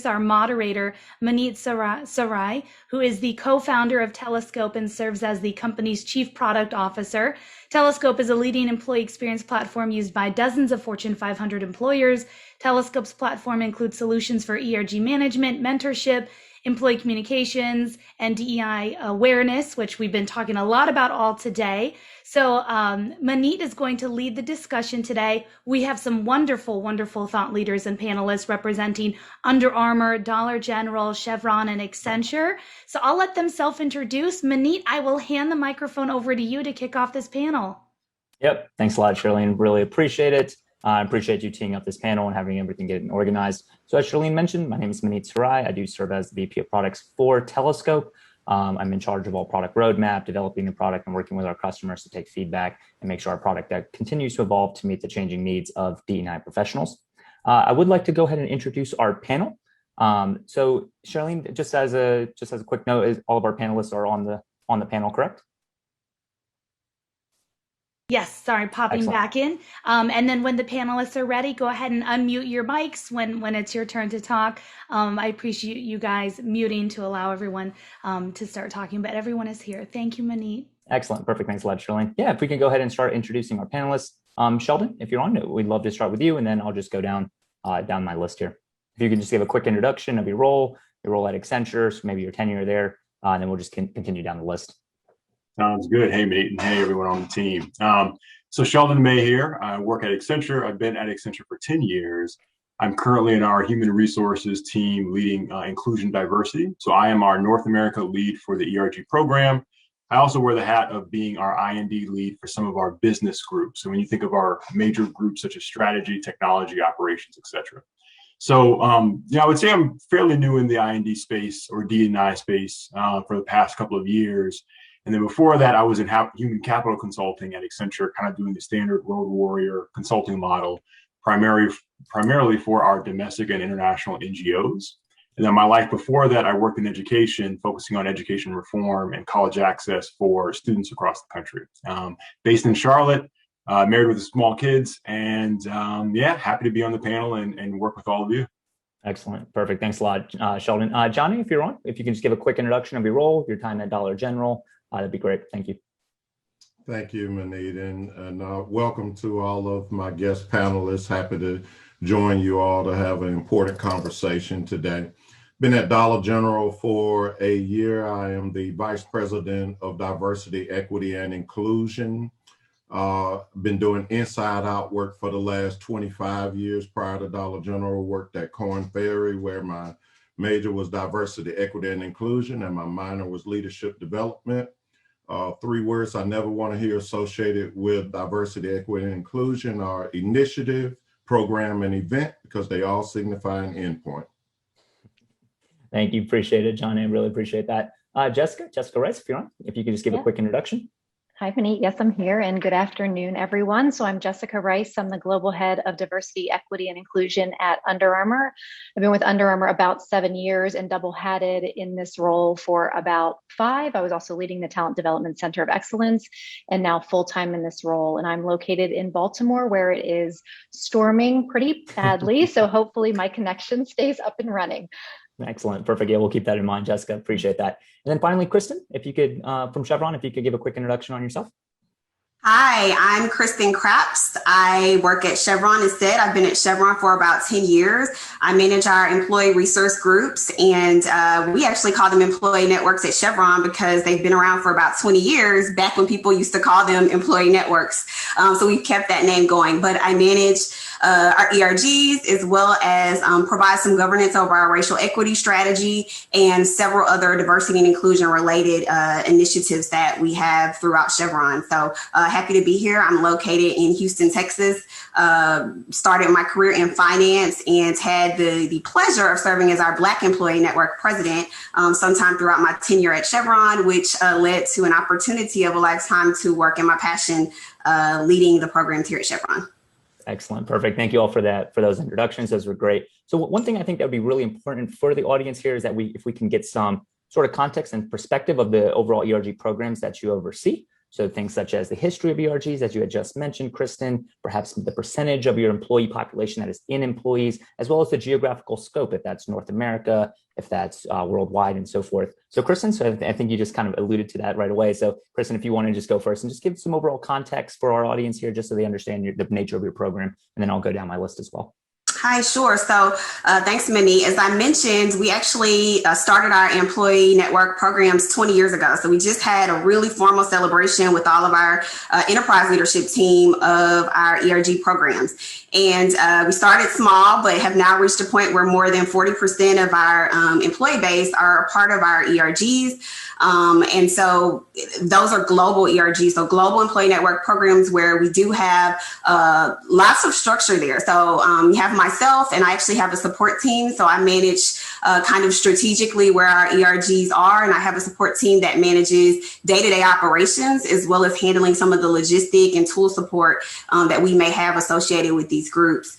our moderator, Maneet Sarai, who is the co-founder of Teleskope and serves as the company's chief product officer. Teleskope is a leading employee experience platform used by dozens of Fortune 500 employers. Teleskope's platform includes solutions for ERG management, mentorship, employee communications, and DEI awareness, which we've been talking a lot about all today. So Maneet is going to lead the discussion today. We have some wonderful, wonderful thought leaders and panelists representing Under Armour, Dollar General, Chevron, and Accenture. So I'll let them self-introduce. Maneet, I will hand the microphone over to you to kick off this panel. Yep, thanks a lot, Charlene. Really appreciate it. I appreciate you teeing up this panel and having everything getting organized. So as Charlene mentioned, my name is Maneet Sarai. I do serve as the VP of Products for Teleskope. I'm in charge of all product roadmap, developing the product and working with our customers to take feedback and make sure our product that continues to evolve to meet the changing needs of D&I professionals. I would like to go ahead and introduce our panel. So Charlene, just as a quick note, all of our panelists are on the panel, correct? Yes, sorry, popping Excellent. back in. And then when the panelists are ready, go ahead and unmute your mics when it's your turn to talk. I appreciate you guys muting to allow everyone to start talking, but everyone is here. Thank you, Maneet. Excellent, perfect, thanks a lot, Charlene. Yeah, if we can go ahead and start introducing our panelists. Sheldon, if you're on, we'd love to start with you, and then I'll just go down my list here. If you can just give a quick introduction of your role at Accenture, so maybe your tenure there, and then we'll just continue down the list. Sounds good. Hey, Maneet, and hey, everyone on the team. So Sheldon Maye here. I work at Accenture. I've been at Accenture for 10 years. I'm currently in our human resources team leading inclusion diversity. So I am our North America lead for the ERG program. I also wear the hat of being our I&D lead for some of our business groups. So when you think of our major groups such as strategy, technology, operations, etc. So I would say I'm fairly new in the I&D space or D&I space for the past couple of years. And then before that, I was in human capital consulting at Accenture, kind of doing the standard road warrior consulting model, primarily for our domestic and international NGOs. And then my life before that, I worked in education, focusing on education reform and college access for students across the country. Based in Charlotte, married with small kids, and happy to be on the panel and work with all of you. Excellent, perfect. Thanks a lot, Sheldon. Johné, if you're on, if you can just give a quick introduction of your role, your time at Dollar General, that'd be great. Thank you. Thank you, Maneet, and welcome to all of my guest panelists. Happy to join you all to have an important conversation today. Been at Dollar General for a year. I am the Vice President of Diversity, Equity, and Inclusion. Been doing inside out work for the last 25 years. Prior to Dollar General, worked at Korn Ferry, where my major was diversity, equity, and inclusion, and my minor was leadership development. 3 words I never want to hear associated with diversity, equity, and inclusion are initiative, program, and event, because they all signify an endpoint. Thank you, appreciate it, John. I really appreciate that. Jessica Rice, if you're on, if you could just give a quick introduction. Hi, Maneet. Yes, I'm here, and good afternoon, everyone. So I'm Jessica Rice. I'm the Global Head of Diversity, Equity, and Inclusion at Under Armour. I've been with Under Armour about 7 years and double-hatted in this role for about 5. I was also leading the Talent Development Center of Excellence and now full-time in this role. And I'm located in Baltimore, where it is storming pretty badly. So hopefully my connection stays up and running. Excellent, perfect. Yeah, we'll keep that in mind, Jessica. Appreciate that. And then finally, Kristen, if you could, from Chevron, if you could give a quick introduction on yourself. Hi, I'm Kristen Craps. I work at Chevron instead. I've been at Chevron for about 10 years. I manage our employee resource groups, and we actually call them employee networks at Chevron because they've been around for about 20 years, back when people used to call them employee networks. So we've kept that name going, but I manage our ERGs, as well as provide some governance over our racial equity strategy and several other diversity and inclusion related initiatives that we have throughout Chevron. So happy to be here. I'm located in Houston, Texas. Started my career in finance and had the pleasure of serving as our Black Employee Network president sometime throughout my tenure at Chevron, which led to an opportunity of a lifetime to work in my passion leading the programs here at Chevron. Excellent. Perfect. Thank you all for that, for those introductions. Those were great. So one thing I think that would be really important for the audience here is that if we can get some sort of context and perspective of the overall ERG programs that you oversee. So things such as the history of ERGs, as you had just mentioned, Kristen, perhaps the percentage of your employee population that is in employees, as well as the geographical scope, if that's North America, if that's worldwide, and so forth. So Kristen, so I think you just kind of alluded to that right away. So Kristen, if you want to just go first and just give some overall context for our audience here, just so they understand the nature of your program, and then I'll go down my list as well. Hi, sure. So thanks, Maneet. As I mentioned, we actually started our employee network programs 20 years ago. So we just had a really formal celebration with all of our enterprise leadership team of our ERG programs. And we started small, but have now reached a point where more than 40% of our employee base are a part of our ERGs. And so those are global ERGs, so global employee network programs where we do have lots of structure there. So you have myself, and I actually have a support team. So I manage kind of strategically where our ERGs are, and I have a support team that manages day-to-day operations as well as handling some of the logistic and tool support that we may have associated with these groups.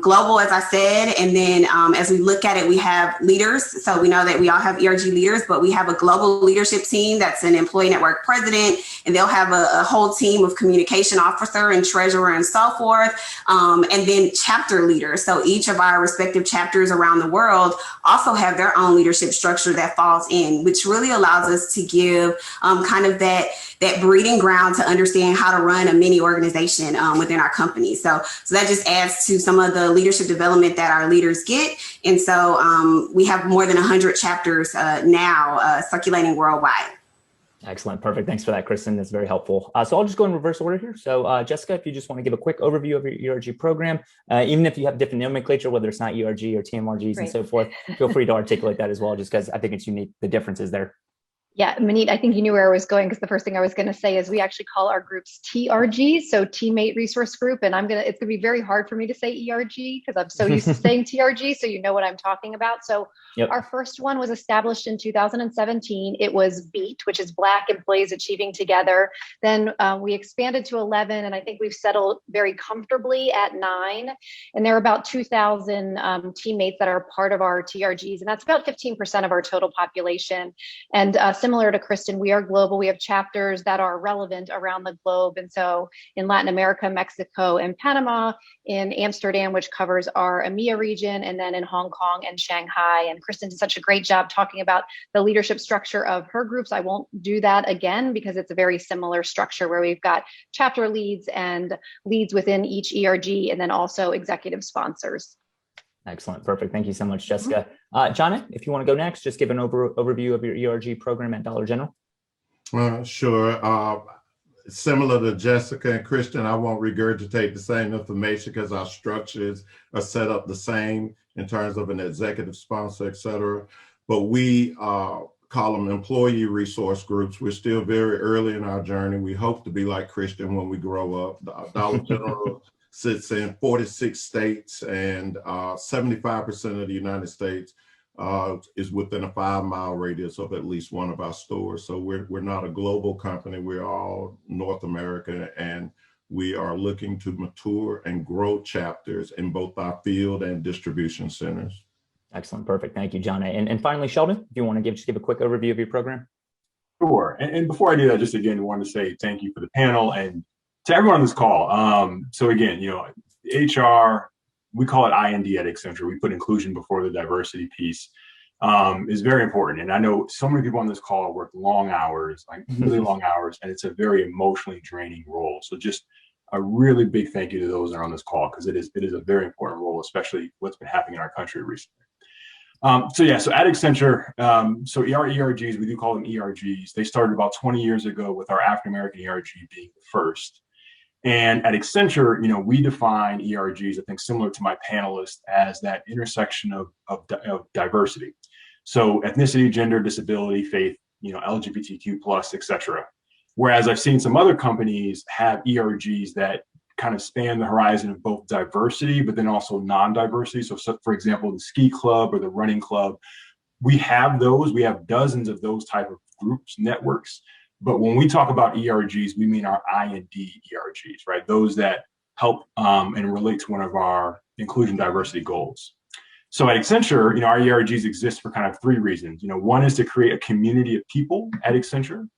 Global, as I said, and then as we look at it, we have leaders. So we know that we all have ERG leaders, but we have a global leadership team that's an employee network president, and they'll have a whole team of communication officer and treasurer and so forth, and then chapter leaders. So each of our respective chapters around the world also have their own leadership structure that falls in, which really allows us to give kind of that breeding ground to understand how to run a mini organization within our company. So that just adds to some of the leadership development that our leaders get. And so we have more than 100 chapters now circulating worldwide. Excellent. Perfect. Thanks for that, Kristen. That's very helpful. So I'll just go in reverse order here. So Jessica, if you just want to give a quick overview of your ERG program, even if you have different nomenclature, whether it's not ERG or TMRGs and so forth, feel free to articulate that as well, just because I think it's unique, the differences there. Yeah, Maneet, I think you knew where I was going, because the first thing I was going to say is we actually call our groups TRGs, so Teammate Resource Group, and it's going to be very hard for me to say ERG because I'm so used to saying TRG, so you know what I'm talking about. So Our first one was established in 2017. It was BEAT, which is Black Employees Achieving Together. Then we expanded to 11, and I think we've settled very comfortably at 9. And there are about 2,000 teammates that are part of our TRGs, and that's about 15% of our total population. And similar to Kristen, we are global. We have chapters that are relevant around the globe. And so in Latin America, Mexico, and Panama, in Amsterdam, which covers our EMEA region, and then in Hong Kong and Shanghai. And Kristen did such a great job talking about the leadership structure of her groups. I won't do that again because it's a very similar structure where we've got chapter leads and leads within each ERG, and then also executive sponsors. Excellent. Perfect. Thank you so much, Jessica. Johné, if you want to go next, just give an overview of your ERG program at Dollar General. Sure. Similar to Jessica and Kristen, I won't regurgitate the same information because our structures are set up the same in terms of an executive sponsor, et cetera. But we call them employee resource groups. We're still very early in our journey. We hope to be like Kristen when we grow up. Dollar General sits in 46 states, and 75% of the United States is within a 5-mile radius of at least one of our stores. So we're not a global company. We're all North America, and we are looking to mature and grow chapters in both our field and distribution centers. Excellent. Perfect. Thank you, Johné. And finally, Sheldon, if you want to give a quick overview of your program. Sure. And before I do that, just again, want to say thank you for the panel and to everyone on this call. So again, HR, we call it IND at Accenture. We put inclusion before the diversity piece, is very important. And I know so many people on this call work long hours, like really long hours, and it's a very emotionally draining role. So just a really big thank you to those that are on this call, because it is a very important role, especially what's been happening in our country recently. So at Accenture, so our ERGs, we do call them ERGs. They started about 20 years ago with our African American ERG being the first. And at Accenture, we define ERGs, I think similar to my panelists, as that intersection of diversity. So ethnicity, gender, disability, faith, LGBTQ plus, et cetera. Whereas I've seen some other companies have ERGs that kind of span the horizon of both diversity, but then also non-diversity. So for example, the ski club or the running club, we have those. We have dozens of those type of groups, networks. But when we talk about ERGs, we mean our IND ERGs, right? Those that help and relate to one of our inclusion diversity goals. So at Accenture, our ERGs exist for kind of 3 reasons. One is to create a community of people at Accenture.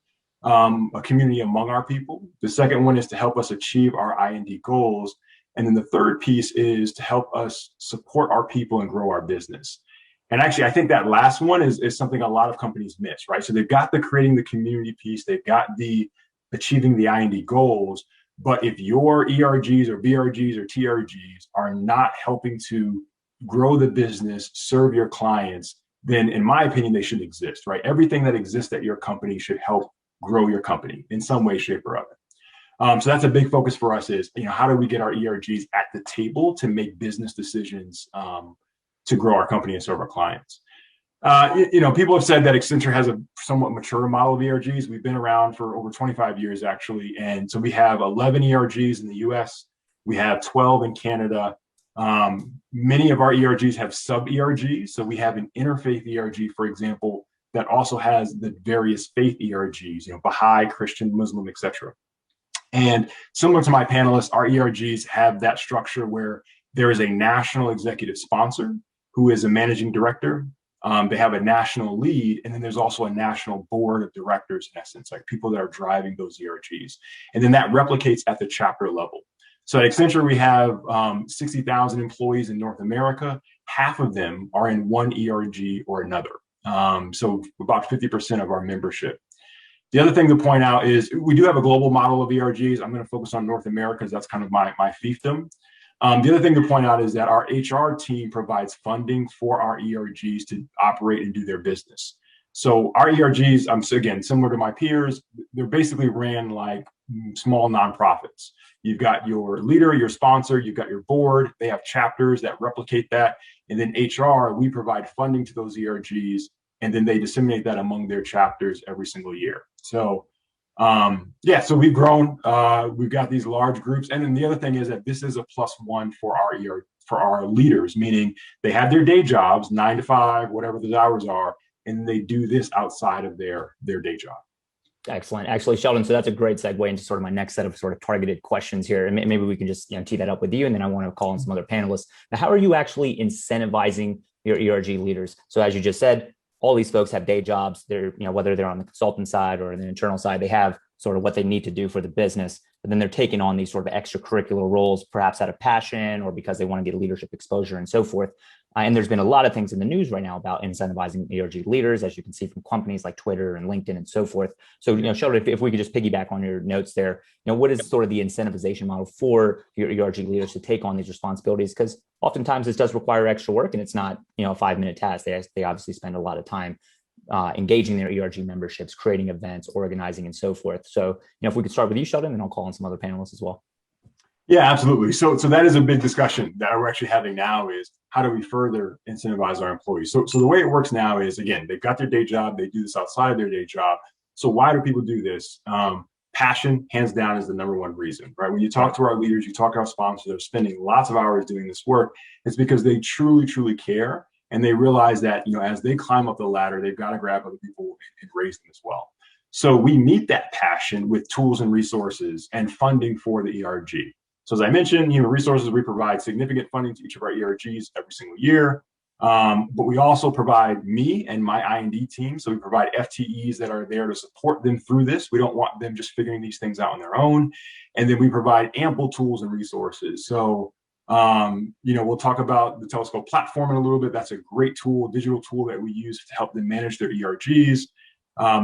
a community among our people. The second one is to help us achieve our I&D goals. And then the third piece is to help us support our people and grow our business. And actually, I think that last one is something a lot of companies miss, right? So they've got the creating the community piece, they've got the achieving the I&D goals, but if your ERGs or BRGs or TRGs are not helping to grow the business, serve your clients, then in my opinion, they shouldn't exist, right? Everything that exists at your company should help grow your company in some way, shape, or other. So that's a big focus for us is, how do we get our ERGs at the table to make business decisions to grow our company and serve our clients? People have said that Accenture has a somewhat mature model of ERGs. We've been around for over 25 years, actually. And so we have 11 ERGs in the US. We have 12 in Canada. Many of our ERGs have sub-ERGs. So we have an interfaith ERG, for example, that also has the various faith ERGs, Baha'i, Christian, Muslim, etc. And similar to my panelists, our ERGs have that structure where there is a national executive sponsor who is a managing director. They have a national lead, and then there's also a national board of directors, in essence, like people that are driving those ERGs. And then that replicates at the chapter level. So at Accenture, we have 60,000 employees in North America. Half of them are in one ERG or another. So about 50% of our membership. The other thing to point out is we do have a global model of ERGs. I'm going to focus on North America because that's kind of my fiefdom. The other thing to point out is that our HR team provides funding for our ERGs to operate and do their business. So our ERGs, again, similar to my peers, they're basically ran like small nonprofits. You've got your leader, your sponsor, you've got your board, they have chapters that replicate that. And then HR, we provide funding to those ERGs, and then they disseminate that among their chapters every single year. So so we've grown, we've got these large groups. And then the other thing is that this is a +1 for our leaders, meaning they have their day jobs, 9 to 5, whatever those hours are, and they do this outside of their day job. Excellent. Actually, Sheldon, so that's a great segue into sort of my next set of sort of targeted questions here. And maybe we can just tee that up with you, and then I want to call in some other panelists. Now, how are you actually incentivizing your ERG leaders? So as you just said, all these folks have day jobs. They're, whether they're on the consultant side or the internal side, they have sort of what they need to do for the business, but then they're taking on these sort of extracurricular roles, perhaps out of passion or because they want to get leadership exposure and so forth. And there's been a lot of things in the news right now about incentivizing ERG leaders, as you can see from companies like Twitter and LinkedIn and so forth. So, Sheldon, if we could just piggyback on your notes there, what is sort of the incentivization model for your ERG leaders to take on these responsibilities? Because oftentimes this does require extra work, and it's not, a 5-minute task. They obviously spend a lot of time engaging their ERG memberships, creating events, organizing, and so forth. So, if we could start with you, Sheldon, then I'll call in some other panelists as well. Yeah, absolutely. So that is a big discussion that we're actually having now is how do we further incentivize our employees? So the way it works now is, again, they've got their day job, they do this outside of their day job. So why do people do this? Passion, hands down, is the number one reason, right? When you talk to our leaders, you talk to our sponsors, they're spending lots of hours doing this work. It's because they truly, truly care. And they realize that, as they climb up the ladder, they've got to grab other people and raise them as well. So we meet that passion with tools and resources and funding for the ERG. So as I mentioned, human resources, we provide significant funding to each of our ERGs every single year. But we also provide me and my I&D team. So we provide FTEs that are there to support them through this. We don't want them just figuring these things out on their own. And then we provide ample tools and resources. So, we'll talk about the Teleskope platform in a little bit. That's a great tool, digital tool that we use to help them manage their ERGs.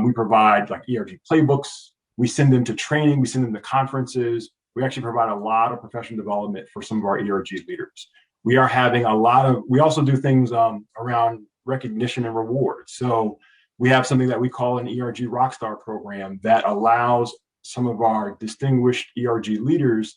We provide like ERG playbooks. We send them to training. We send them to conferences. We actually provide a lot of professional development for some of our ERG leaders. We also do things around recognition and reward. So we have something that we call an ERG Rockstar program that allows some of our distinguished ERG leaders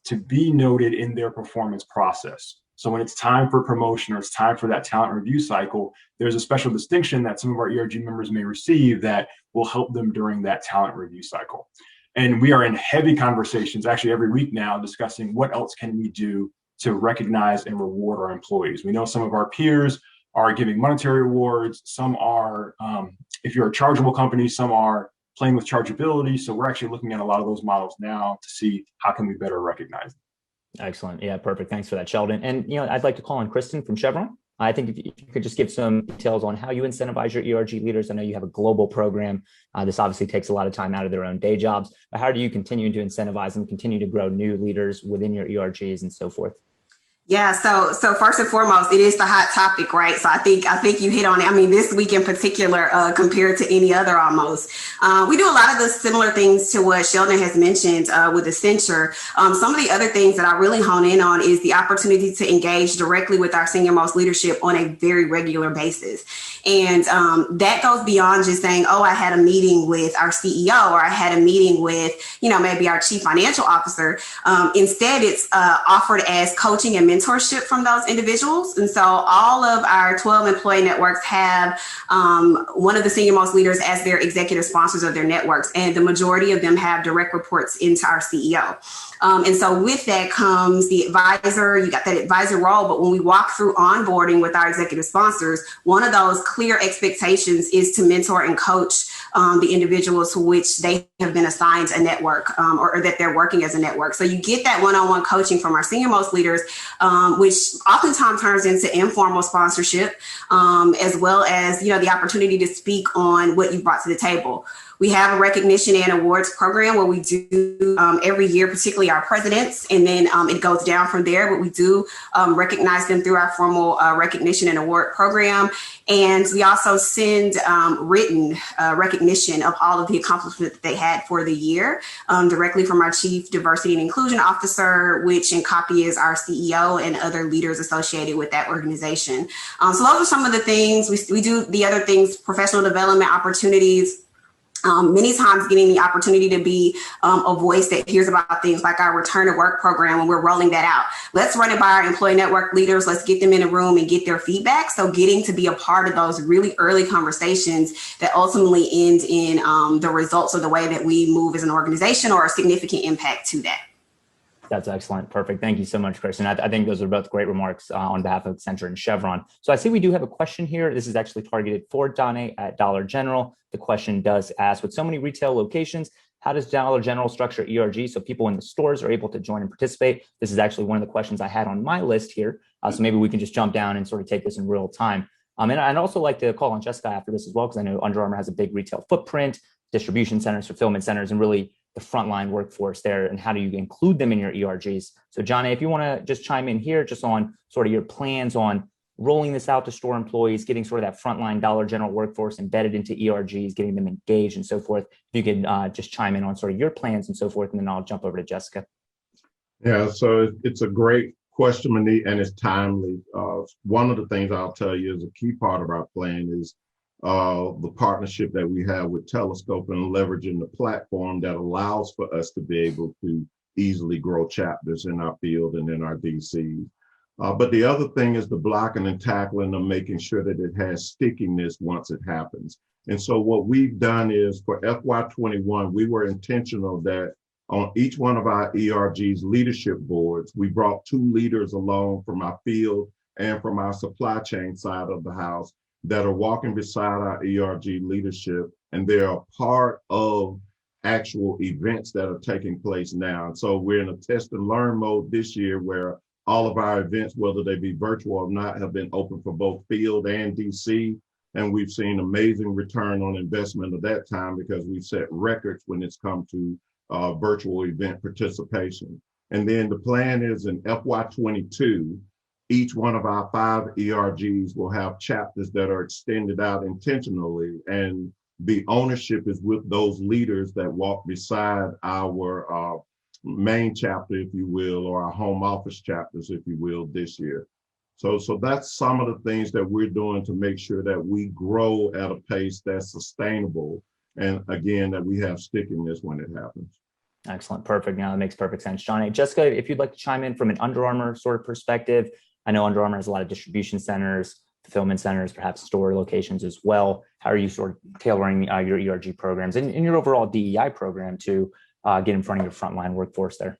to be noted in their performance process. So when it's time for promotion or it's time for that talent review cycle, there's a special distinction that some of our ERG members may receive that will help them during that talent review cycle. And we are in heavy conversations, actually every week now, discussing what else can we do to recognize and reward our employees. We know some of our peers are giving monetary awards. Some are, if you're a chargeable company, some are playing with chargeability. So we're actually looking at a lot of those models now to see how can we better recognize them. Excellent. Yeah, perfect. Thanks for that, Sheldon. And, I'd like to call on Kristen from Chevron. I think if you could just give some details on how you incentivize your ERG leaders. I know you have a global program. This obviously takes a lot of time out of their own day jobs, but how do you continue to incentivize and continue to grow new leaders within your ERGs and so forth? Yeah, so first and foremost, it is the hot topic, right? So I think you hit on it. I mean, this week in particular, compared to any other almost, we do a lot of the similar things to what Sheldon has mentioned with Accenture. Some of the other things that I really hone in on is the opportunity to engage directly with our senior most leadership on a very regular basis. And that goes beyond just saying, oh, I had a meeting with our CEO or I had a meeting with, maybe our chief financial officer. Instead, it's offered as coaching and mentorship from those individuals. And so all of our 12 employee networks have one of the senior most leaders as their executive sponsors of their networks. And the majority of them have direct reports into our CEO. And so with that comes the advisor, you got that advisor role. But when we walk through onboarding with our executive sponsors, one of those clear expectations is to mentor and coach the individuals to which they have been assigned a network or that they're working as a network. So you get that one-on-one coaching from our senior most leaders, which oftentimes turns into informal sponsorship, as well as, the opportunity to speak on what you brought to the table. We have a recognition and awards program where we do every year, particularly our presidents, and then it goes down from there. But we do recognize them through our formal recognition and award program. And we also send written recognition of all of the accomplishments that they had for the year directly from our Chief Diversity and Inclusion Officer, which in copy is our CEO and other leaders associated with that organization. So those are some of the things. We do the other things, professional development opportunities. Many times getting the opportunity to be a voice that hears about things like our return to work program when we're rolling that out. Let's run it by our employee network leaders. Let's get them in a room and get their feedback. So getting to be a part of those really early conversations that ultimately end in the results of the way that we move as an organization or a significant impact to that. That's excellent. Perfect. Thank you so much, Kristen. I think those are both great remarks on behalf of Accenture and Chevron. So I see we do have a question here. This is actually targeted for Johné at Dollar General. The question does ask, with so many retail locations, how does Dollar General structure ERG so people in the stores are able to join and participate? This is actually one of the questions I had on my list here. So maybe we can just jump down and sort of take this in real time. And I'd also like to call on Jessica after this as well, because I know Under Armour has a big retail footprint, distribution centers, fulfillment centers, and really the frontline workforce there, and how do you include them in your ERGs? So Johné, if you want to just chime in here just on sort of your plans on rolling this out to store employees, getting sort of that frontline Dollar General workforce embedded into ERGs, getting them engaged and so forth. If you could just chime in on sort of your plans and so forth, and then I'll jump over to Jessica. Yeah, so it's a great question, Maneet, and it's timely. One of the things I'll tell you is a key part of our plan is the partnership that we have with Teleskope and leveraging the platform that allows for us to be able to easily grow chapters in our field and in our DCs. But the other thing is the blocking and tackling of making sure that it has stickiness once it happens. And so what we've done is for FY21, we were intentional that on each one of our ERG's leadership boards, we brought 2 leaders along from our field and from our supply chain side of the house that are walking beside our ERG leadership, and they are part of actual events that are taking place now. And so we're in a test and learn mode this year where all of our events, whether they be virtual or not, have been open for both field and DC. And we've seen amazing return on investment of that time because we've set records when it's come to virtual event participation. And then the plan is in FY22, each one of our 5 ERGs will have chapters that are extended out intentionally, and the ownership is with those leaders that walk beside our main chapter, if you will, or our home office chapters, if you will, this year. So that's some of the things that we're doing to make sure that we grow at a pace that's sustainable, and again, that we have stickiness when it happens. Excellent. Perfect. Now that makes perfect sense. Johné, Jessica, if you'd like to chime in from an Under Armour sort of perspective, I know Under Armour has a lot of distribution centers, fulfillment centers, perhaps store locations as well. How are you sort of tailoring your ERG programs and your overall DEI program to get in front of your frontline workforce there?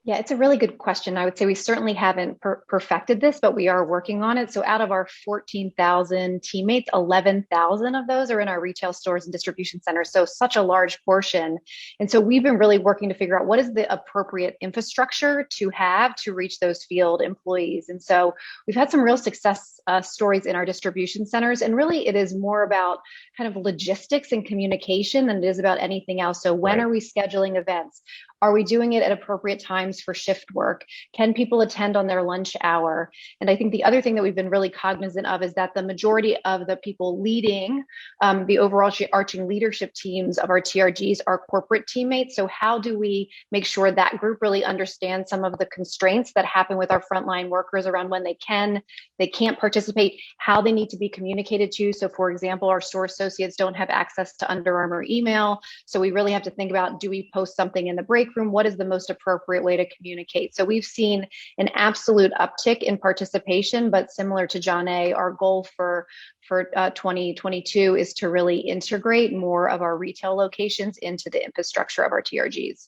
Yeah, it's a really good question. I would say we certainly haven't perfected this, but we are working on it. So out of our 14,000 teammates, 11,000 of those are in our retail stores and distribution centers. So such a large portion. And so we've been really working to figure out what is the appropriate infrastructure to have to reach those field employees. And so we've had some real success stories in our distribution centers. And really it is more about kind of logistics and communication than it is about anything else. So when are we scheduling events? Are we doing it at appropriate times for shift work? Can people attend on their lunch hour? And I think the other thing that we've been really cognizant of is that the majority of the people leading the overarching leadership teams of our TRGs are corporate teammates. So how do we make sure that group really understands some of the constraints that happen with our frontline workers around when they can't participate, how they need to be communicated to? So for example, our store associates don't have access to Under Armour email. So we really have to think about, do we post something in the break room? What is the most appropriate way to communicate? So we've seen an absolute uptick in participation, but similar to Johné, our goal for 2022 is to really integrate more of our retail locations into the infrastructure of our TRGs.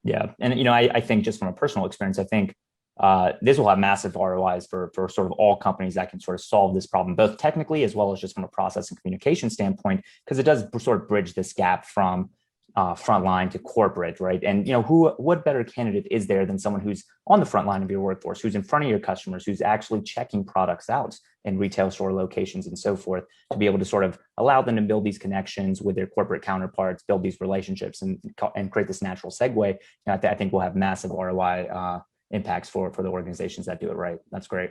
Yeah, and I think just from a personal experience, I think this will have massive ROIs for sort of all companies that can sort of solve this problem, both technically as well as just from a process and communication standpoint, because it does sort of bridge this gap from frontline to corporate, right? And what better candidate is there than someone who's on the front line of your workforce, who's in front of your customers, who's actually checking products out in retail store locations and so forth, to be able to sort of allow them to build these connections with their corporate counterparts, build these relationships, and create this natural segue. I think we'll have massive ROI impacts for the organizations that do it right. That's great.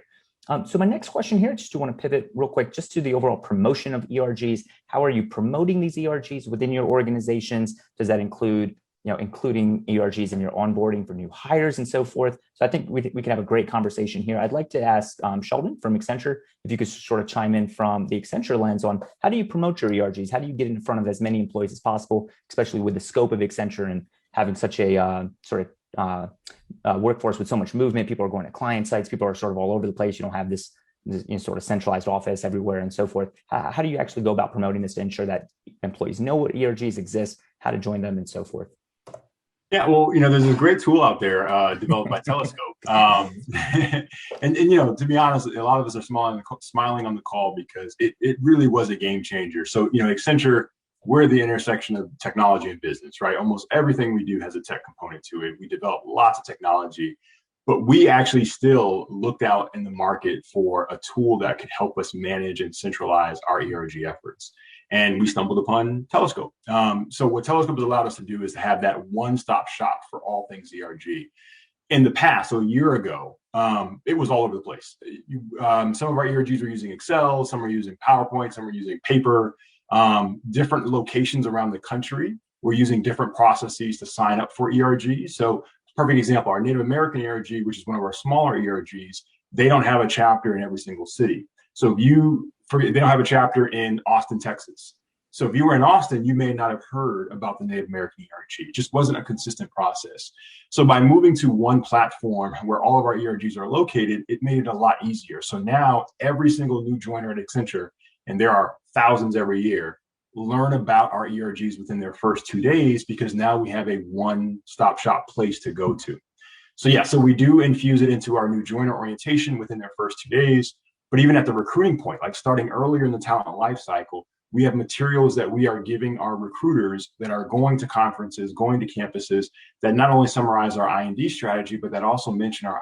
So my next question here, just to want to pivot real quick, just to the overall promotion of ERGs. How are you promoting these ERGs within your organizations? Does that include, including ERGs in your onboarding for new hires and so forth? So I think we can have a great conversation here. I'd like to ask Sheldon from Accenture, if you could sort of chime in from the Accenture lens on how do you promote your ERGs? How do you get in front of as many employees as possible, especially with the scope of Accenture and having such a workforce with so much movement? People are going to client sites, people are sort of all over the place. You don't have this sort of centralized office everywhere and so forth. How do you actually go about promoting this to ensure that employees know what ERGs exist, how to join them and so forth? Yeah, well, there's a great tool out there developed by Teleskope. And to be honest, a lot of us are smiling on the call because it really was a game changer. So, Accenture, we're the intersection of technology and business, right? Almost everything we do has a tech component to it. We develop lots of technology, but we actually still looked out in the market for a tool that could help us manage and centralize our ERG efforts. And we stumbled upon Teleskope. So what Teleskope has allowed us to do is to have that one-stop shop for all things ERG. In the past, so a year ago, it was all over the place. Some of our ERGs were using Excel, some are using PowerPoint, some are using paper. Different locations around the country, we're using different processes to sign up for ERGs. So perfect example, our Native American ERG, which is one of our smaller ERGs, they don't have a chapter in every single city. So they don't have a chapter in Austin, Texas. So if you were in Austin, you may not have heard about the Native American ERG. It just wasn't a consistent process. So by moving to one platform where all of our ERGs are located, it made it a lot easier. So now every single new joiner at Accenture, and there are thousands every year, learn about our ERGs within their first 2 days, because now we have a one-stop shop place to go to. So we do infuse it into our new joiner orientation within their first 2 days, but even at the recruiting point, like starting earlier in the talent life cycle, we have materials that we are giving our recruiters that are going to conferences, going to campuses, that not only summarize our I&D strategy, but that also mention our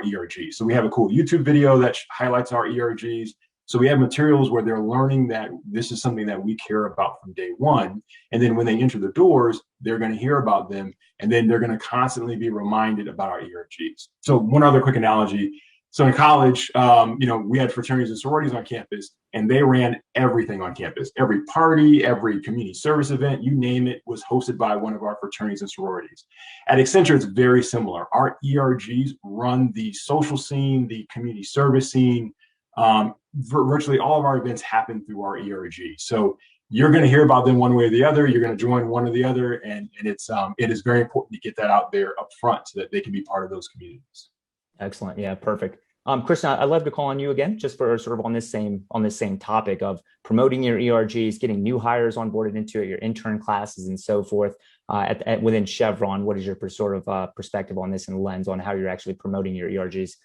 ERGs. So we have a cool YouTube video that highlights our ERGs. So we have materials where they're learning that this is something that we care about from day one. And then when they enter the doors, they're going to hear about them. And then they're going to constantly be reminded about our ERGs. So one other quick analogy. So in college, we had fraternities and sororities on campus, and they ran everything on campus. Every party, every community service event, you name it, was hosted by one of our fraternities and sororities. At Accenture, it's very similar. Our ERGs run the social scene, the community service scene. Virtually all of our events happen through our ERG. So you're going to hear about them one way or the other. You're going to join one or the other. And it is very important to get that out there up front so that they can be part of those communities. Excellent. Yeah, perfect. Kristen, I'd love to call on you again, just for sort of on this same topic of promoting your ERGs, getting new hires onboarded into your intern classes and so forth. within Chevron. What is your sort of perspective on this and lens on how you're actually promoting your ERGs?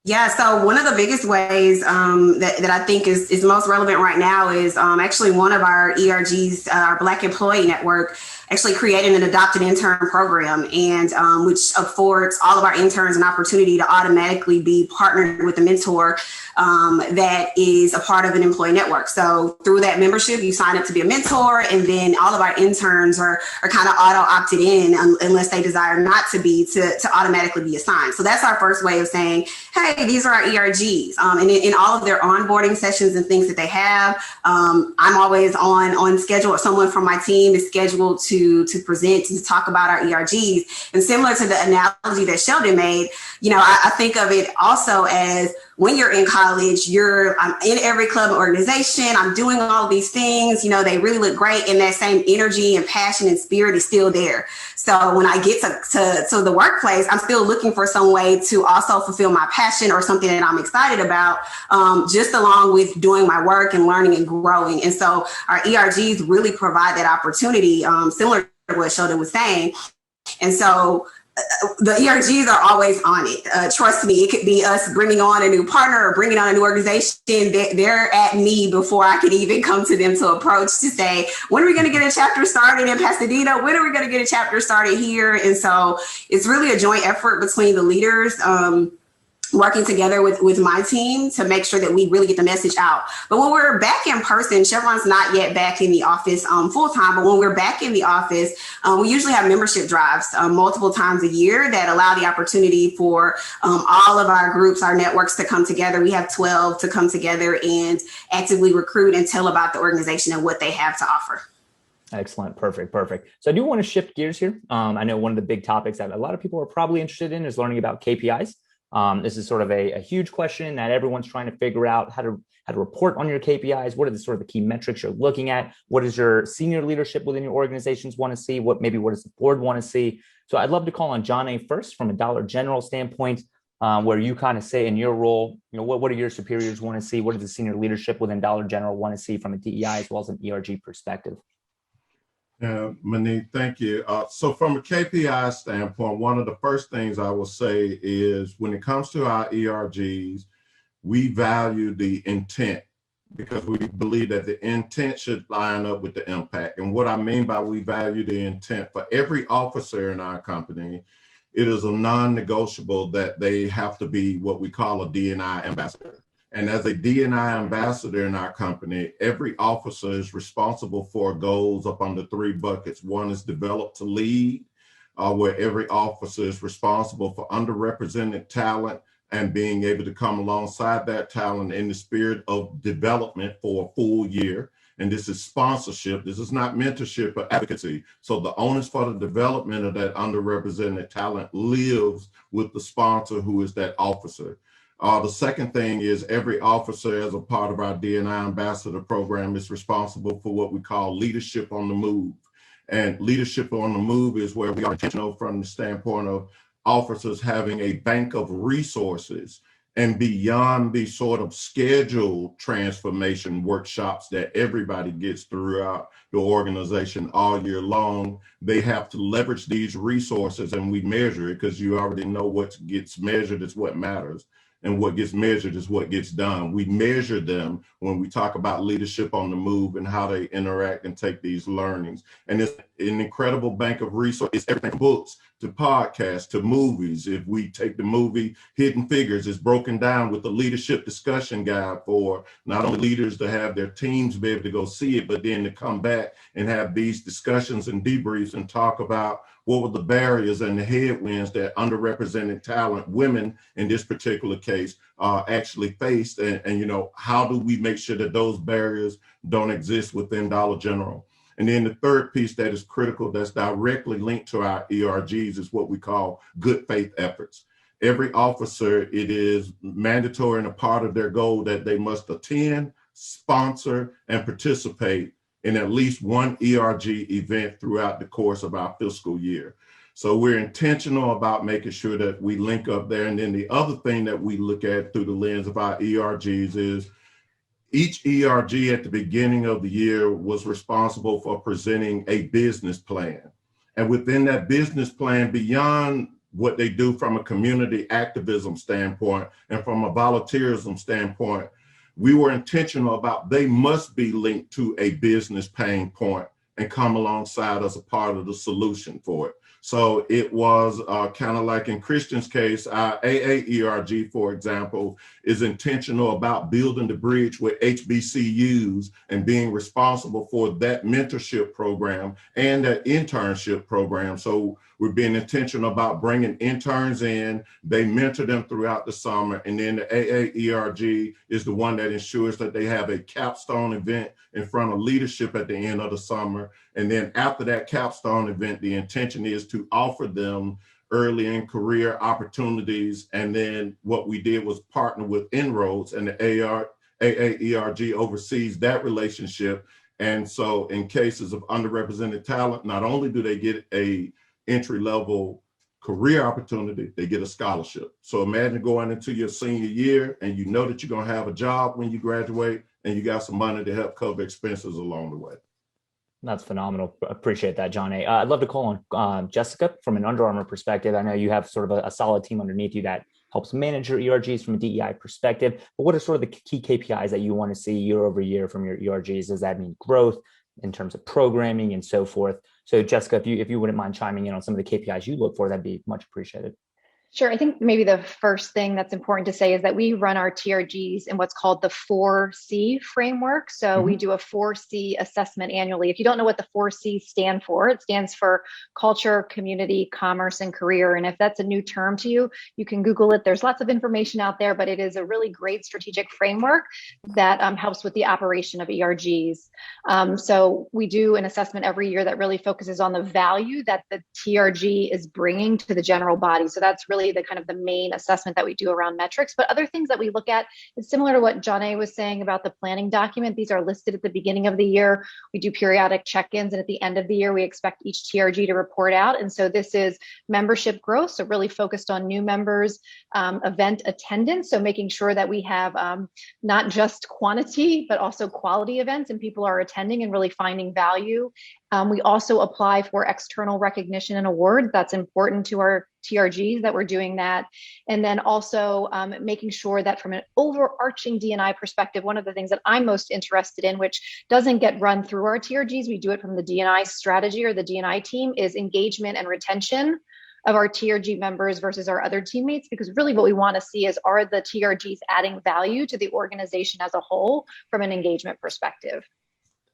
Yeah, so one of the biggest ways that I think is most relevant right now is actually one of our ERGs, our Black Employee Network, actually created an adopted intern program, and which affords all of our interns an opportunity to automatically be partnered with a mentor that is a part of an employee network. So through that membership, you sign up to be a mentor, and then all of our interns are kind of auto opted in unless they desire not to be, to automatically be assigned. So that's our first way of saying, hey, these are our ERGs. And in all of their onboarding sessions and things that they have, I'm always on schedule, or someone from my team is scheduled to present and to talk about our ERGs. And similar to the analogy that Sheldon made, I think of it also as when you're in college, I'm in every club and organization, I'm doing all these things, they really look great, and that same energy and passion and spirit is still there. So when I get to the workplace, I'm still looking for some way to also fulfill my passion or something that I'm excited about, just along with doing my work and learning and growing. And so our ERGs really provide that opportunity, similar to what Sheldon was saying. And so the ERGs are always on it. Trust me, it could be us bringing on a new partner or bringing on a new organization. They're at me before I could even come to them to approach to say, when are we going to get a chapter started in Pasadena? When are we going to get a chapter started here? And so it's really a joint effort between the leaders, working together with my team to make sure that we really get the message out. But when we're back in person, Chevron's not yet back in the office full time, but when we're back in the office, we usually have membership drives multiple times a year that allow the opportunity for all of our groups, our networks to come together. We have 12 to come together and actively recruit and tell about the organization and what they have to offer. Excellent. Perfect. So I do want to shift gears here. I know one of the big topics that a lot of people are probably interested in is learning about KPIs. This is sort of a huge question that everyone's trying to figure out how to report on your KPIs. What are the sort of the key metrics you're looking at? What does your senior leadership within your organizations want to see? What does the board want to see? So I'd love to call on Johné first from a Dollar General standpoint, where you kind of say in your role, what do your superiors want to see? What does the senior leadership within Dollar General want to see from a DEI as well as an ERG perspective? Maneet, thank you. So from a KPI standpoint, one of the first things I will say is when it comes to our ERGs, we value the intent because we believe that the intent should line up with the impact. And what I mean by we value the intent, for every officer in our company, it is a non-negotiable that they have to be what we call a D&I ambassador. And as a D&I ambassador in our company, every officer is responsible for goals up under 3 buckets. One is develop to lead, where every officer is responsible for underrepresented talent and being able to come alongside that talent in the spirit of development for a full year. And this is sponsorship. This is not mentorship or advocacy. So the onus for the development of that underrepresented talent lives with the sponsor, who is that officer. The second thing is every officer, as a part of our D&I ambassador program, is responsible for what we call leadership on the move. And leadership on the move is where we are intentional from the standpoint of officers having a bank of resources and beyond the sort of scheduled transformation workshops that everybody gets throughout the organization all year long. They have to leverage these resources, and we measure it because you already know what gets measured is what matters. And what gets measured is what gets done. We measure them when we talk about leadership on the move and how they interact and take these learnings. And it's an incredible bank of resources. It's everything from books to podcasts to movies. If we take the movie Hidden Figures, it's broken down with the leadership discussion guide for not only leaders to have their teams be able to go see it, but then to come back and have these discussions and debriefs and talk about what were the barriers and the headwinds that underrepresented talent, women in this particular case, actually faced, and how do we make sure that those barriers don't exist within Dollar General? And then the third piece that is critical, that's directly linked to our ERGs, is what we call good faith efforts. Every officer, it is mandatory and a part of their goal that they must attend, sponsor, and participate in at least one ERG event throughout the course of our fiscal year. So we're intentional about making sure that we link up there. And then the other thing that we look at through the lens of our ERGs is each ERG at the beginning of the year was responsible for presenting a business plan. And within that business plan, beyond what they do from a community activism standpoint and from a volunteerism standpoint, we were intentional about they must be linked to a business pain point and come alongside as a part of the solution for it. So it was kind of like in Kristan's case, our AAERG, for example, is intentional about building the bridge with HBCUs and being responsible for that mentorship program and that internship program. So we're being intentional about bringing interns in, they mentor them throughout the summer, and then the AAERG is the one that ensures that they have a capstone event in front of leadership at the end of the summer. And then after that capstone event, the intention is to offer them early in career opportunities. And then what we did was partner with Inroads, and the AAERG oversees that relationship. And so in cases of underrepresented talent, not only do they get a entry-level career opportunity, they get a scholarship. So imagine going into your senior year and you know that you're going to have a job when you graduate and you got some money to help cover expenses along the way. That's phenomenal. Appreciate that, Johné. I'd love to call on Jessica from an Under Armour perspective. I know you have sort of a solid team underneath you that helps manage your ERGs from a DEI perspective, but what are sort of the key KPIs that you want to see year over year from your ERGs? Does that mean growth in terms of programming and so forth? So Jessica, if you wouldn't mind chiming in on some of the KPIs you look for, that'd be much appreciated. Sure. I think maybe the first thing that's important to say is that we run our TRGs in what's called the 4C framework. So we do a 4C assessment annually. If you don't know what the 4C stand for, it stands for culture, community, commerce, and career. And if that's a new term to you, you can Google it. There's lots of information out there, but it is a really great strategic framework that helps with the operation of ERGs. So we do an assessment every year that really focuses on the value that the TRG is bringing to the general body. So that's really the kind of the main assessment that we do around metrics. But other things that we look at is similar to what Johné was saying about the planning document. These are listed at the beginning of the year. We do periodic check-ins, and at the end of the year, we expect each TRG to report out. And so this is membership growth, so really focused on new members, event attendance, so making sure that we have not just quantity, but also quality events, and people are attending and really finding value. We also apply for external recognition and awards. That's important to our TRGs that we're doing that. And then also making sure that from an overarching D&I perspective, one of the things that I'm most interested in, which doesn't get run through our TRGs, we do it from the D&I strategy or the D&I team, is engagement and retention of our TRG members versus our other teammates, because really what we want to see is, are the TRGs adding value to the organization as a whole from an engagement perspective?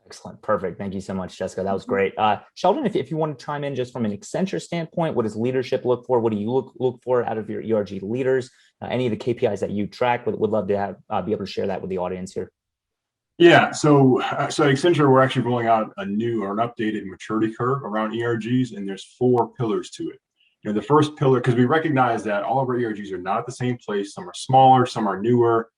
Excellent. Perfect. Thank you so much, Jessica. That was great. Sheldon, if you want to chime in just from an Accenture standpoint, what does leadership look for? What do you look for out of your ERG leaders? Any of the KPIs that you track, would love to have be able to share that with the audience here. Yeah, so at Accenture, we're actually rolling out a new or an updated maturity curve around ERGs, and there's 4 pillars to it. You know, the first pillar, because we recognize that all of our ERGs are not at the same place. Some are smaller, some are newer.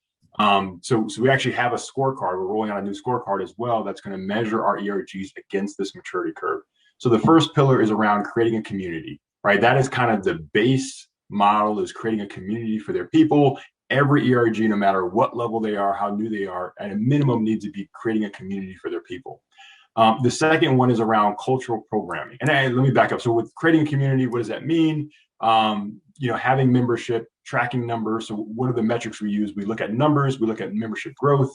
So we actually have a scorecard. We're rolling out a new scorecard as well that's going to measure our ERGs against this maturity curve. So the first pillar is around creating a community, right? That is kind of the base model, is creating a community for their people. Every ERG, no matter what level they are, how new they are, at a minimum needs to be creating a community for their people. The second one is around cultural programming. And let me back up. So with creating a community, what does that mean? You know, having membership, tracking numbers. So what are the metrics we use? We look at numbers, we look at membership growth.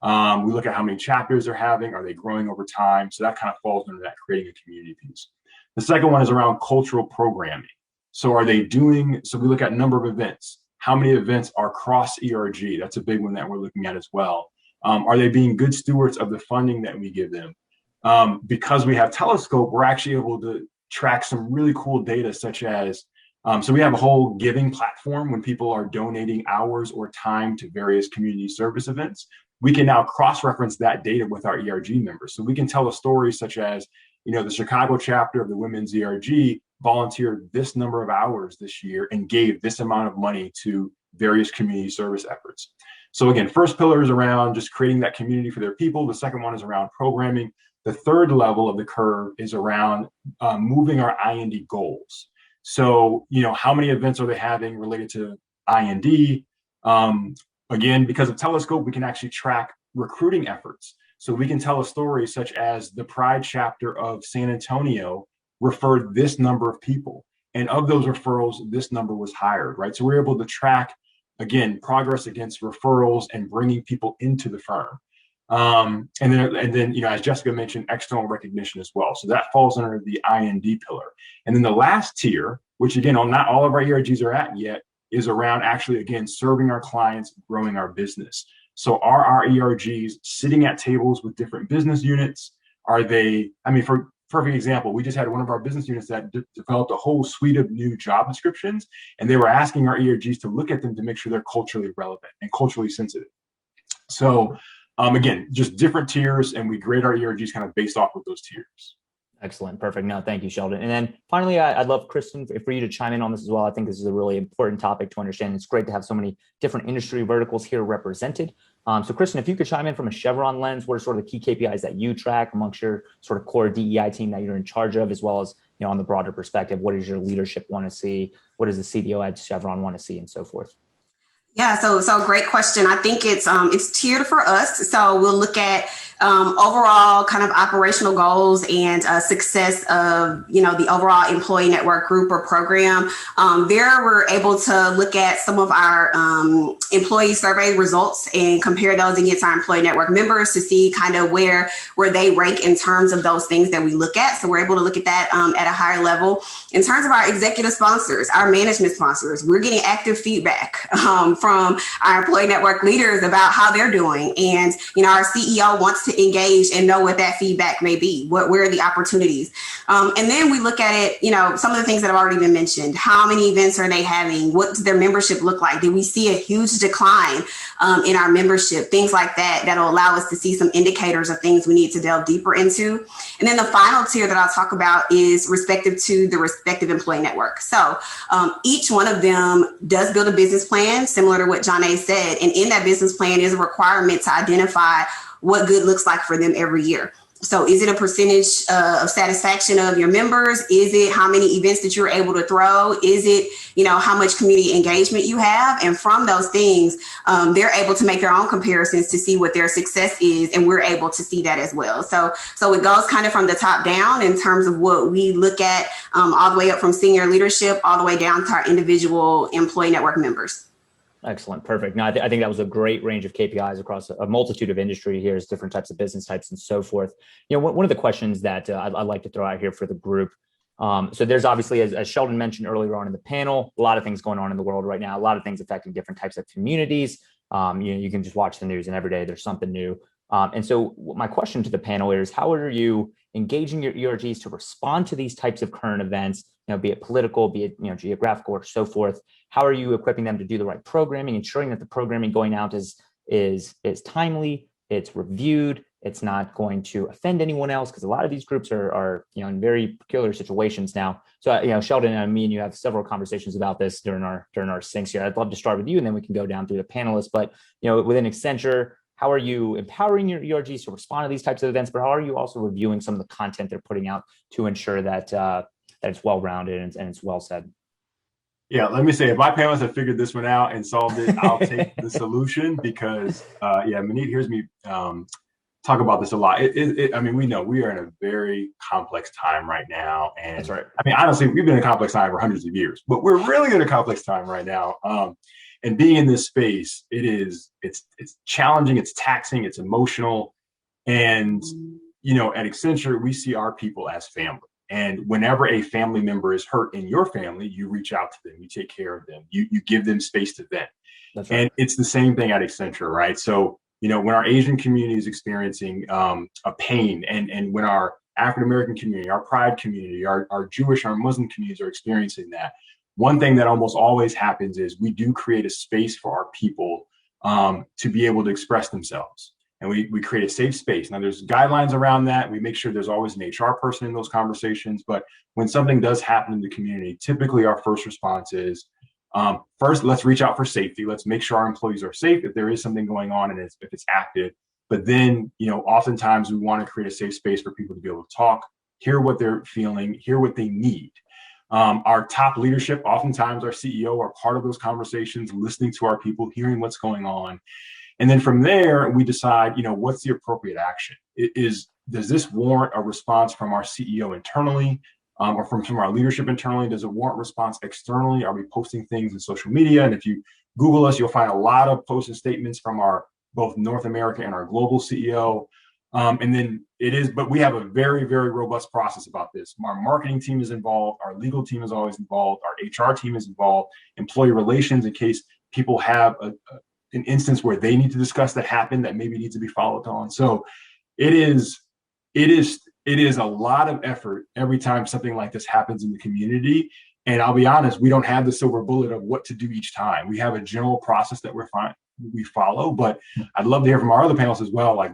We look at how many chapters they're having. Are they growing over time? So that kind of falls under that creating a community piece. The second one is around cultural programming. So are they doing, so we look at number of events. How many events are cross ERG? That's a big one that we're looking at as well. Are they being good stewards of the funding that we give them? Because we have Teleskope, we're actually able to track some really cool data, such as, so we have a whole giving platform. When people are donating hours or time to various community service events, we can now cross-reference that data with our ERG members. So we can tell a story such as, you know, the Chicago chapter of the Women's ERG volunteered this number of hours this year and gave this amount of money to various community service efforts. So again, first pillar is around just creating that community for their people. The second one is around programming. The third level of the curve is around moving our IND goals. So, you know, how many events are they having related to IND? Again, because of Telescope, we can actually track recruiting efforts. So we can tell a story such as the Pride chapter of San Antonio referred this number of people. And of those referrals, this number was hired, right? So we're able to track, again, progress against referrals and bringing people into the firm. And then, you know, as Jessica mentioned, external recognition as well. So that falls under the IND pillar. And then the last tier, which again, not all of our ERGs are at yet, is around actually, again, serving our clients, growing our business. So are our ERGs sitting at tables with different business units? Are they, I mean, for perfect example, we just had one of our business units that developed a whole suite of new job descriptions, and they were asking our ERGs to look at them to make sure they're culturally relevant and culturally sensitive. So again, just different tiers, and we grade our ERGs kind of based off of those tiers. Excellent. Perfect. No, thank you, Sheldon. And then finally, I'd love, Kristen, for you to chime in on this as well. I think this is a really important topic to understand. It's great to have so many different industry verticals here represented. So Kristen, if you could chime in from a Chevron lens, what are sort of the key KPIs that you track amongst your sort of core DEI team that you're in charge of, as well as, you know, on the broader perspective, what does your leadership want to see? What does the CDO at Chevron want to see, and so forth? Yeah, so great question. I think it's tiered for us. So we'll look at overall kind of operational goals and success of, you know, the overall employee network group or program. There we're able to look at some of our employee survey results and compare those against our employee network members to see kind of where they rank in terms of those things that we look at. So we're able to look at that at a higher level. In terms of our executive sponsors, our management sponsors, we're getting active feedback from our employee network leaders about how they're doing. And, you know, our CEO wants to engage and know what that feedback may be, where are the opportunities. And then we look at it, you know, some of the things that have already been mentioned. How many events are they having? What does their membership look like? Did we see a huge decline in our membership? Things like that, that'll allow us to see some indicators of things we need to delve deeper into. And then the final tier that I'll talk about is respective to the respective employee network. So each one of them does build a business plan, similar to what Johné said. And in that business plan is a requirement to identify what good looks like for them every year. So is it a percentage of satisfaction of your members? Is it how many events that you're able to throw? Is it, you know, how much community engagement you have? And from those things, they're able to make their own comparisons to see what their success is. And we're able to see that as well. So it goes kind of from the top down in terms of what we look at all the way up from senior leadership, all the way down to our individual employee network members. Excellent. Perfect. Now, I think that was a great range of KPIs across a multitude of industry here, different types of business types and so forth. You know, one of the questions that I'd like to throw out here for the group. So there's obviously, as Sheldon mentioned earlier on in the panel, a lot of things going on in the world right now, a lot of things affecting different types of communities. You can just watch the news and every day there's something new. And so my question to the panel is, how are you engaging your ERGs to respond to these types of current events, you know, be it political, be it, you know, geographical or so forth? How are you equipping them to do the right programming, ensuring that the programming going out is timely, it's reviewed, it's not going to offend anyone else? Because a lot of these groups are, you know, in very peculiar situations now. So, you know, Sheldon and me and you have several conversations about this during our syncs here. I'd love to start with you, and then we can go down through the panelists. But, you know, within Accenture, how are you empowering your ERGs to respond to these types of events? But how are you also reviewing some of the content they're putting out to ensure that that it's well-rounded and it's well said? Yeah, let me say, if my panelists have figured this one out and solved it, I'll take the solution because, yeah, Maneet hears me talk about this a lot. I mean, we know we are in a very complex time right now. And that's right. I mean, honestly, we've been in a complex time for hundreds of years, but we're really in a complex time right now. And being in this space, it's challenging, it's taxing, it's emotional. And, you know, at Accenture, we see our people as family. And whenever a family member is hurt in your family, you reach out to them, you take care of them, you give them space to vent. That's right. And it's the same thing at Accenture, right? So, you know, when our Asian community is experiencing a pain, and when our African-American community, our Pride community, our Jewish, our Muslim communities are experiencing that, one thing that almost always happens is we do create a space for our people to be able to express themselves. And we create a safe space. Now, there's guidelines around that. We make sure there's always an HR person in those conversations. But when something does happen in the community, typically our first response is, first, let's reach out for safety. Let's make sure our employees are safe if there is something going on and if it's active. But then, you know, oftentimes we want to create a safe space for people to be able to talk, hear what they're feeling, hear what they need. Our top leadership, oftentimes our CEO, are part of those conversations, listening to our people, hearing what's going on. And then from there, we decide, you know, what's the appropriate action? Does this warrant a response from our CEO internally? or from some of our leadership internally? Does it warrant response externally? Are we posting things in social media? And if you Google us, you'll find a lot of posted statements from our both North America and our global CEO. And then but we have a very, very robust process about this. Our marketing team is involved. Our legal team is always involved. Our HR team is involved. Employee relations, in case people have an instance where they need to discuss that happened that maybe needs to be followed on. So it is a lot of effort every time something like this happens in the community. And I'll be honest, we don't have the silver bullet of what to do each time. We have a general process that we follow, but I'd love to hear from our other panelists as well. Like,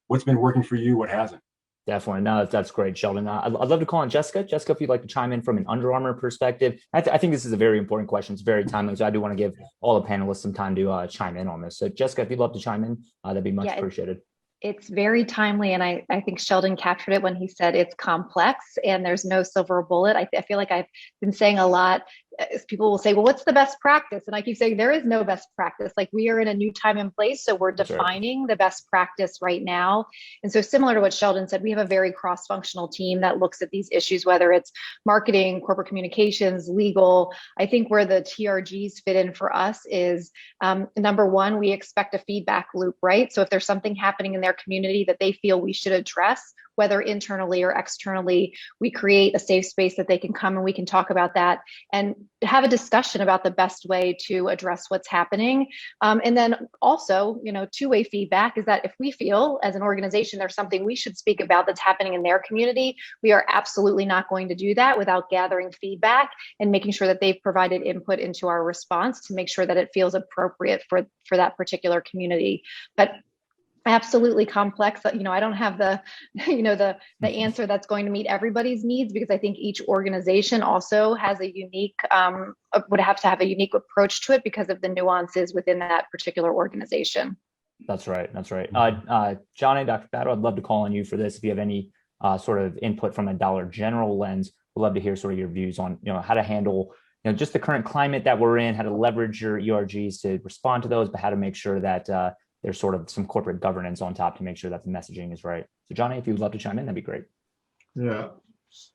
what's been working for you? What hasn't? Definitely. No, that's great, Sheldon. I'd love to call on Jessica. Jessica, if you'd like to chime in from an Under Armour perspective. I think this is a very important question. It's very timely. So I do want to give all the panelists some time to chime in on this. So Jessica, if you'd love to chime in, that'd be much appreciated. It's very timely. And I think Sheldon captured it when he said it's complex and there's no silver bullet. I feel like I've been saying a lot. People will say, well, what's the best practice? And I keep saying there is no best practice. Like, we are in a new time and place. So we're defining the best practice right now. And so similar to what Sheldon said, we have a very cross-functional team that looks at these issues, whether it's marketing, corporate communications, legal. I think where the TRGs fit in for us is number one, we expect a feedback loop, right? So if there's something happening in their community that they feel we should address, whether internally or externally, we create a safe space that they can come and we can talk about that and have a discussion about the best way to address what's happening. And then also, two-way feedback is that if we feel as an organization there's something we should speak about that's happening in their community, we are absolutely not going to do that without gathering feedback and making sure that they've provided input into our response to make sure that it feels appropriate for that particular community. But absolutely complex. I don't have the answer that's going to meet everybody's needs, because I think each organization also has a unique, would have to have a unique approach to it because of the nuances within that particular organization. That's right. Johné, Dr. Battle, I'd love to call on you for this. If you have any sort of input from a Dollar General lens, we'd love to hear sort of your views on, how to handle, just the current climate that we're in, how to leverage your ERGs to respond to those, but how to make sure that there's sort of some corporate governance on top to make sure that the messaging is right. So Johné, if you'd love to chime in, that'd be great. Yeah.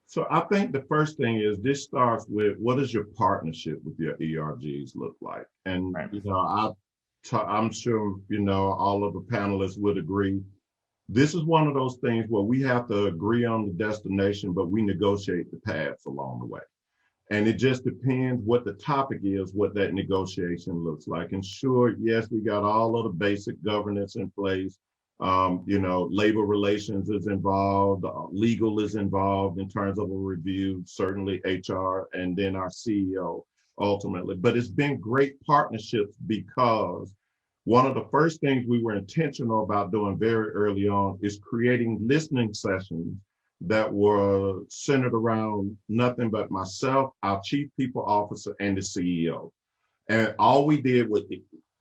So I think the first thing is this starts with, what does your partnership with your ERGs look like? And, I'm sure, all of the panelists would agree. This is one of those things where we have to agree on the destination, but we negotiate the paths along the way. And it just depends what the topic is, what that negotiation looks like. And sure, yes, we got all of the basic governance in place. Labor relations is involved, legal is involved in terms of a review, certainly HR, and then our CEO ultimately. But it's been great partnerships, because one of the first things we were intentional about doing very early on is creating listening sessions that were centered around nothing but myself, our chief people officer, and the CEO. And all we did was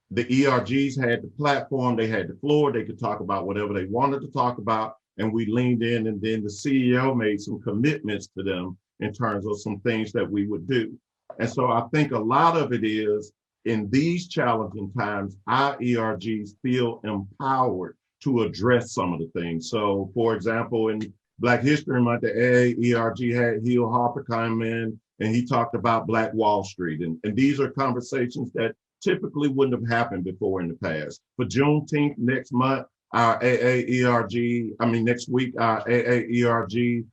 the ERGs had the platform, they had the floor, they could talk about whatever they wanted to talk about, and we leaned in, and then the CEO made some commitments to them in terms of some things that we would do. And so I think a lot of it is, in these challenging times, our ERGs feel empowered to address some of the things. So for example, in Black History Month, the ERG had Hill Harper come in, and he talked about Black Wall Street. And these are conversations that typically wouldn't have happened before in the past. For Juneteenth next month, our next week, our AAERG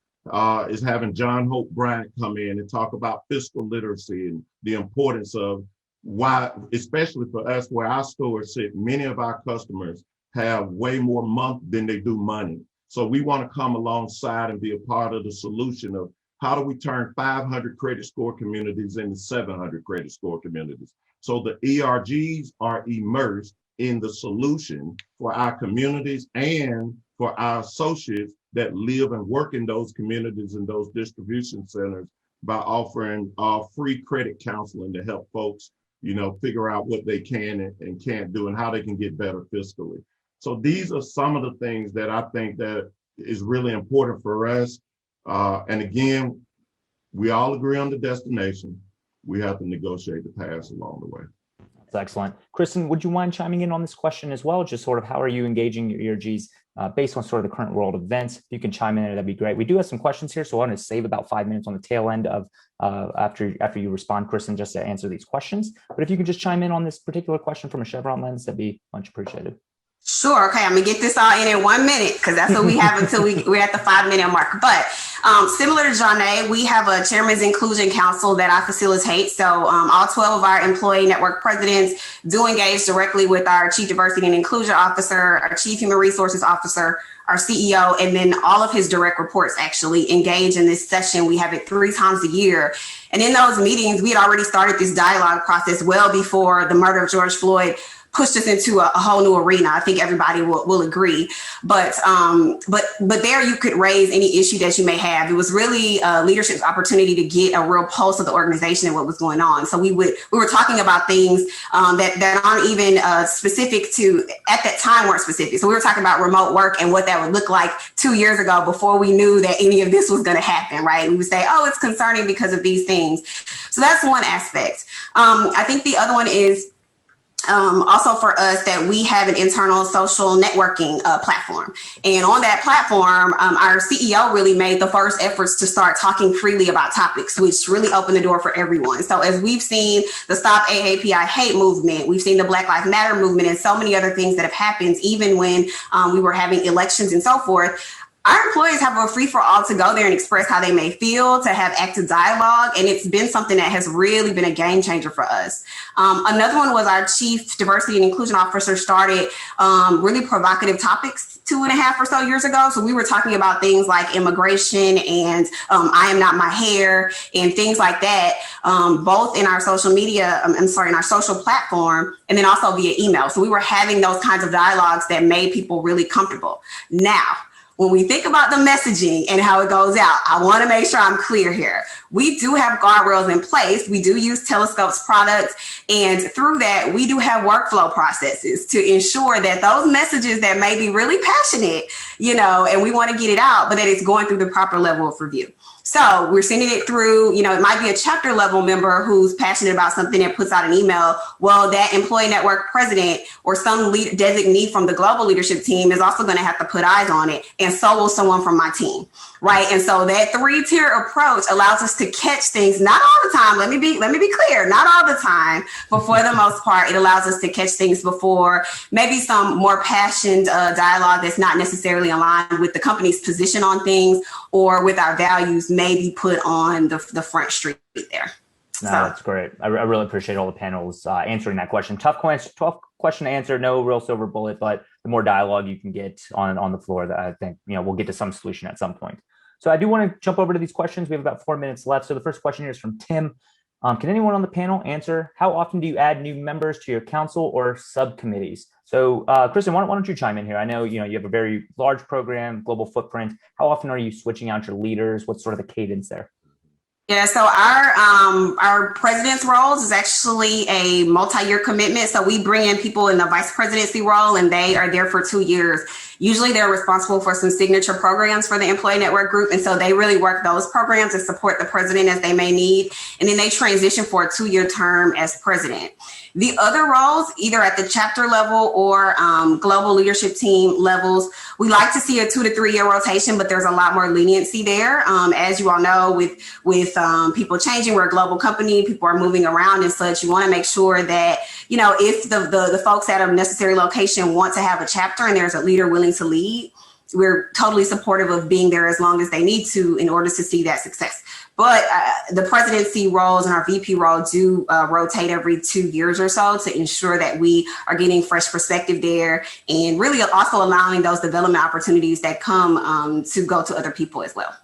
is having John Hope Bryant come in and talk about fiscal literacy and the importance of why, especially for us where our stores sit, many of our customers have way more month than they do money. So we want to come alongside and be a part of the solution of how do we turn 500 credit score communities into 700 credit score communities. So the ERGs are immersed in the solution for our communities and for our associates that live and work in those communities and those distribution centers, by offering free credit counseling to help folks, figure out what they can and can't do and how they can get better fiscally. So these are some of the things that I think that is really important for us. And again, we all agree on the destination. We have to negotiate the paths along the way. That's excellent. Kristen, would you mind chiming in on this question as well? Just sort of how are you engaging your ERGs based on sort of the current world events. If you can chime in, that'd be great. We do have some questions here, so I want to save about 5 minutes on the tail end of after you respond, Kristen, just to answer these questions. But if you can just chime in on this particular question from a Chevron lens, that'd be much appreciated. Sure. Okay. I'm going to get this all in 1 minute because that's what we have until we're at the 5-minute mark. But similar to Johné, we have a Chairman's Inclusion Council that I facilitate. So all 12 of our employee network presidents do engage directly with our Chief Diversity and Inclusion Officer, our Chief Human Resources Officer, our CEO, and then all of his direct reports actually engage in this session. We have it 3 times a year. And in those meetings, we had already started this dialogue process well before the murder of George Floyd pushed us into a whole new arena. I think everybody will agree. But there you could raise any issue that you may have. It was really leadership's opportunity to get a real pulse of the organization and what was going on. So we were talking about things that aren't even specific to, at that time weren't specific. So we were talking about remote work and what that would look like 2 years ago before we knew that any of this was going to happen, right? We would say, oh, it's concerning because of these things. So that's one aspect. I think the other one is also for us that we have an internal social networking platform. And on that platform, our CEO really made the first efforts to start talking freely about topics, which really opened the door for everyone. So as we've seen the Stop AAPI Hate movement, we've seen the Black Lives Matter movement and so many other things that have happened, even when we were having elections and so forth. Our employees have a free for all to go there and express how they may feel, to have active dialogue. And it's been something that has really been a game changer for us. Another one was our Chief Diversity and Inclusion Officer started really provocative topics 2.5 or so years ago. So we were talking about things like immigration and I am not my hair and things like that, both in our social media, in our social platform, and then also via email. So we were having those kinds of dialogues that made people really comfortable. Now, when we think about the messaging and how it goes out, I want to make sure I'm clear here. We do have guardrails in place. We do use Teleskope's products. And through that, we do have workflow processes to ensure that those messages that may be really passionate, and we want to get it out, but that it's going through the proper level of review. So we're sending it through, it might be a chapter level member who's passionate about something that puts out an email. Well, that employee network president or some designee from the global leadership team is also going to have to put eyes on it. And so will someone from my team, right? And so that 3-tier approach allows us to catch things, not all the time. Let me be clear, not all the time, but for the most part, it allows us to catch things before maybe some more passionate dialogue that's not necessarily aligned with the company's position on things or with our values may be put on the front street there. No, that's great. I really appreciate all the panels answering that question. Tough question to answer. No real silver bullet, but the more dialogue you can get on the floor, that I think we'll get to some solution at some point. So I do want to jump over to these questions. We have about 4 minutes left. So the first question here is from Tim. Can anyone on the panel answer, how often do you add new members to your council or subcommittees? So Kristen, why don't you chime in here? I know you have a very large program, global footprint. How often are you switching out your leaders? What's sort of the cadence there? Yeah, so our president's roles is actually a multi-year commitment. So we bring in people in the vice presidency role and they are there for 2 years. Usually they're responsible for some signature programs for the employee network group. And so they really work those programs and support the president as they may need. And then they transition for a 2-year term as president. The other roles, either at the chapter level or global leadership team levels, we like to see a 2 to 3 year rotation, but there's a lot more leniency there. As you all know, with people changing, we're a global company, people are moving around and such. You want to make sure that, if the folks at a necessary location want to have a chapter and there's a leader willing to lead, we're totally supportive of being there as long as they need to in order to see that success. But the presidency roles and our VP role do rotate every 2 years or so to ensure that we are getting fresh perspective there and really also allowing those development opportunities that come to go to other people as well.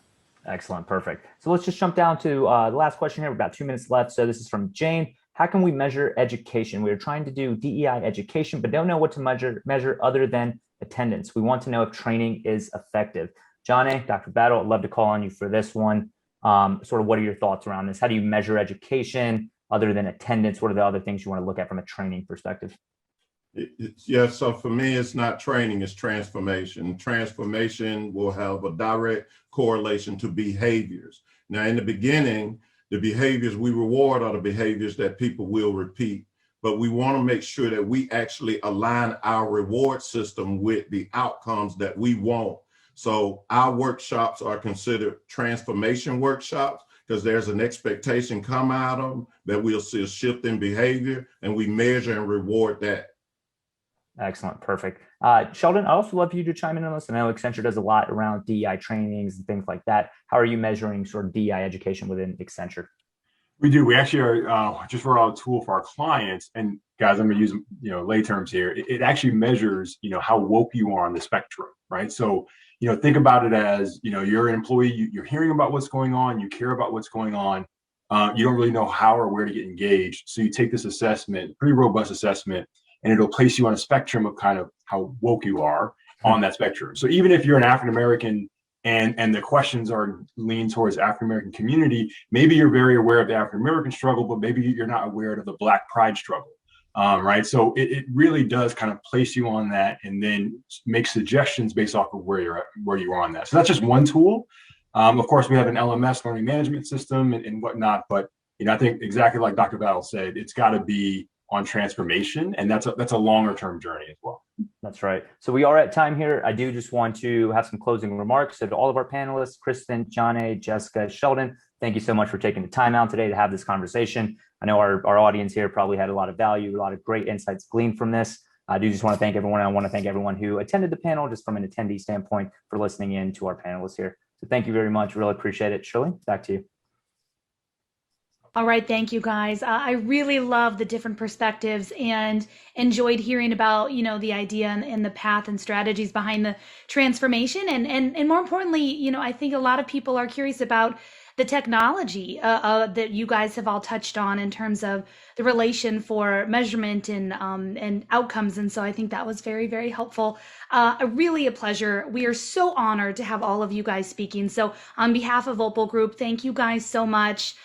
Excellent. Perfect. So let's just jump down to the last question here. We've about 2 minutes left. So this is from Jane. How can we measure education? We're trying to do DEI education, but don't know what to measure other than attendance. We want to know if training is effective. Johné, Dr. Battle, I'd love to call on you for this one. Sort of what are your thoughts around this? How do you measure education other than attendance? What are the other things you want to look at from a training perspective? Yeah, so for me, it's not training, it's transformation. Transformation will have a direct correlation to behaviors. Now, in the beginning, the behaviors we reward are the behaviors that people will repeat. but we want to make sure that we actually align our reward system with the outcomes that we want. So our workshops are considered transformation workshops because there's an expectation come out of them that we'll see a shift in behavior, and we measure and reward that. Excellent. Perfect. Sheldon, I'd also love you to chime in on this. I know Accenture does a lot around DEI trainings and things like that. How are you measuring sort of DEI education within Accenture? We do. We actually are just rolled out a tool for our clients. And guys, I'm going to use lay terms here. It actually measures how woke you are on the spectrum, right? So think about it as you're an employee. You're hearing about what's going on. You care about what's going on. You don't really know how or where to get engaged. So you take this assessment, pretty robust assessment, and it'll place you on a spectrum of kind of how woke you are on that spectrum. So even if you're an African American and the questions are leaned towards African American community, maybe you're very aware of the African American struggle, but maybe you're not aware of the Black pride struggle, right? So it really does kind of place you on that, and then make suggestions based off of where you are on that. So that's just one tool. Of course, we have an LMS, learning management system, and whatnot. But I think exactly like Dr. Battle said, it's got to be on transformation, and that's a longer term journey as well. That's right. So we are at time here. I do just want to have some closing remarks. So to all of our panelists, Kristen, Johné, Jessica, Sheldon, thank you so much for taking the time out today to have this conversation. I know our audience here probably had a lot of value, a lot of great insights gleaned from this. I do just want to thank everyone. I want to thank everyone who attended the panel, just from an attendee standpoint, for listening in to our panelists here. So thank you very much. Really appreciate it. Shirley, back to you. All right, thank you guys. I really love the different perspectives and enjoyed hearing about, the idea and the path and strategies behind the transformation. And more importantly, I think a lot of people are curious about the technology that you guys have all touched on in terms of the relation for measurement and outcomes. And so I think that was very, very helpful. Really a pleasure. We are so honored to have all of you guys speaking. So on behalf of Opal Group, thank you guys so much.